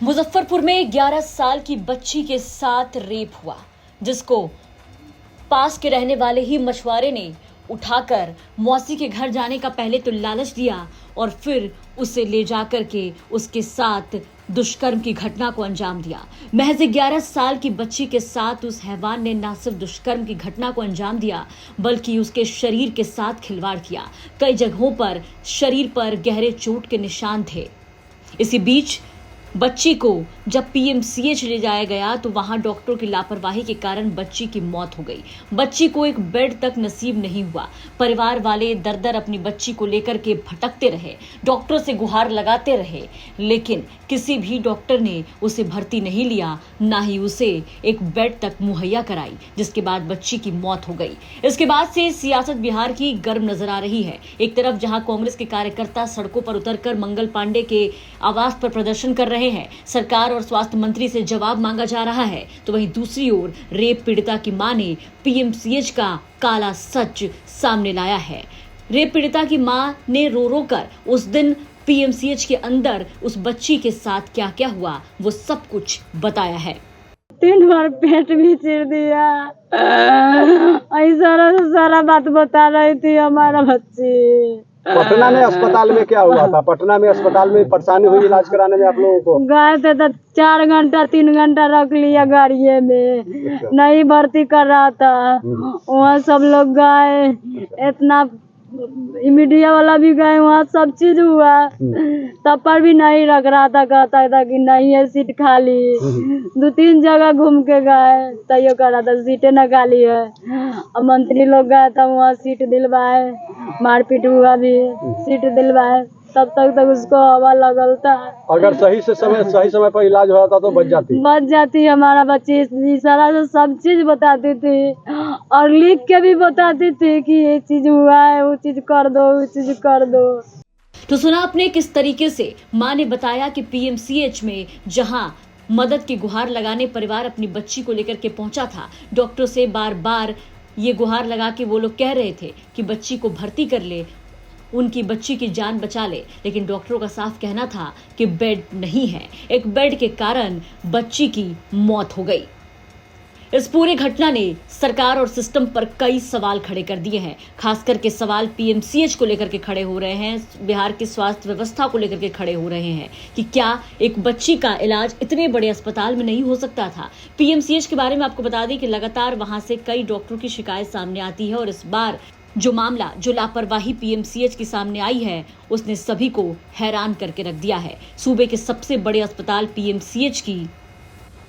मुजफ्फरपुर में 11 साल की बच्ची के साथ रेप हुआ, जिसको पास के रहने वाले ही मछुआरे ने उठाकर मौसी के घर जाने का पहले तो लालच दिया और फिर उसे ले जाकर के उसके साथ दुष्कर्म की घटना को अंजाम दिया। महज 11 साल की बच्ची के साथ उस हैवान ने न सिर्फ दुष्कर्म की घटना को अंजाम दिया, बल्कि उसके शरीर के साथ खिलवाड़ किया। कई जगहों पर शरीर पर गहरे चोट के निशान थे। इसी बीच बच्ची को जब पीएमसीएच ले जाया गया तो वहां डॉक्टर की लापरवाही के कारण बच्ची की मौत हो गई। बच्ची को एक बेड तक नसीब नहीं हुआ। परिवार वाले दर दर अपनी बच्ची को लेकर के भटकते रहे, डॉक्टर से गुहार लगाते रहे, लेकिन किसी भी डॉक्टर ने उसे भर्ती नहीं लिया, ना ही उसे एक बेड तक मुहैया कराई, जिसके बाद बच्ची की मौत हो गई। इसके बाद से सियासत बिहार की गर्म नजर आ रही है। एक तरफ जहां कांग्रेस के कार्यकर्ता सड़कों पर उतरकर मंगल पांडे के आवास पर प्रदर्शन कर रहे हैं, सरकार और स्वास्थ्य मंत्री से जवाब मांगा जा रहा है, तो वहीं दूसरी ओर रेप पीड़िता की मां ने पीएमसीएच का काला सच सामने लाया है। रेप पीड़िता की मां ने रो रो कर उस दिन पीएमसीएच के अंदर उस बच्ची के साथ क्या क्या हुआ वो सब कुछ बताया है। 3 बार पेट भी चिर दिया। ऐसा सारा बात बता रही थी हमारा बच्ची। पटना में अस्पताल में क्या हुआ था? पटना में अस्पताल में परेशानी हुई इलाज कराने में आप लोगों को? गए थे तो 4 घंटा 3 घंटा रख लिया गाड़िए में, नहीं भर्ती कर रहा था। वहाँ सब लोग गए, इतना मीडिया वाला भी गए, वहाँ सब चीज हुआ, तब पर भी नहीं रख रहा था। कहता था कि नहीं है सीट खाली। 2-3 जगह घूम के गए, तैयो कर रहा था सीटें न खाली है। अब मंत्री लोग गए तब वहाँ सीट दिलवाए, मारपीट हुआ भी, सीट दिलवाए, तब तक उसको हवा लगल था। अगर सही समय पर इलाज हुआ था तो बच जाती हमारा बच्ची। सारा से सब चीज बताती थी और लिख के भी बताती थी कि ये चीज हुआ है, वो चीज कर दो, वो चीज कर दो। तो सुना आपने किस तरीके से मां ने बताया कि पीएमसीएच में जहां मदद की गुहार लगाने परिवार अपनी बच्ची को लेकर के पहुंचा था, डॉक्टर से बार बार ये गुहार लगा के वो लोग कह रहे थे कि बच्ची को भर्ती कर ले, उनकी बच्ची की जान बचा ले, लेकिन डॉक्टरों का साफ कहना था कि बेड नहीं है। एक बेड के कारण बच्ची की मौत हो गई। इस पूरी घटना ने सरकार और सिस्टम पर कई सवाल खड़े कर दिए हैं। खास करके सवाल पीएमसीएच को लेकर के खड़े हो रहे हैं, बिहार की स्वास्थ्य व्यवस्था को लेकर के खड़े हो रहे हैं कि क्या एक बच्ची का इलाज इतने बड़े अस्पताल में नहीं हो सकता था। पीएमसीएच के बारे में आपको बता दें कि लगातार वहां से कई डॉक्टरों की शिकायत सामने आती है और इस बार जो मामला, जो लापरवाही पीएमसीएच के सामने आई है, उसने सभी को हैरान करके रख दिया है। सूबे के सबसे बड़े अस्पताल पीएमसीएच की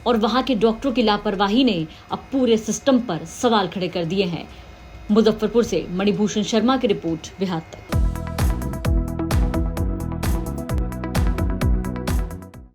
और वहां के डॉक्टरों की लापरवाही ने अब पूरे सिस्टम पर सवाल खड़े कर दिए हैं। मुजफ्फरपुर से मणिभूषण शर्मा की रिपोर्ट, बिहार तक।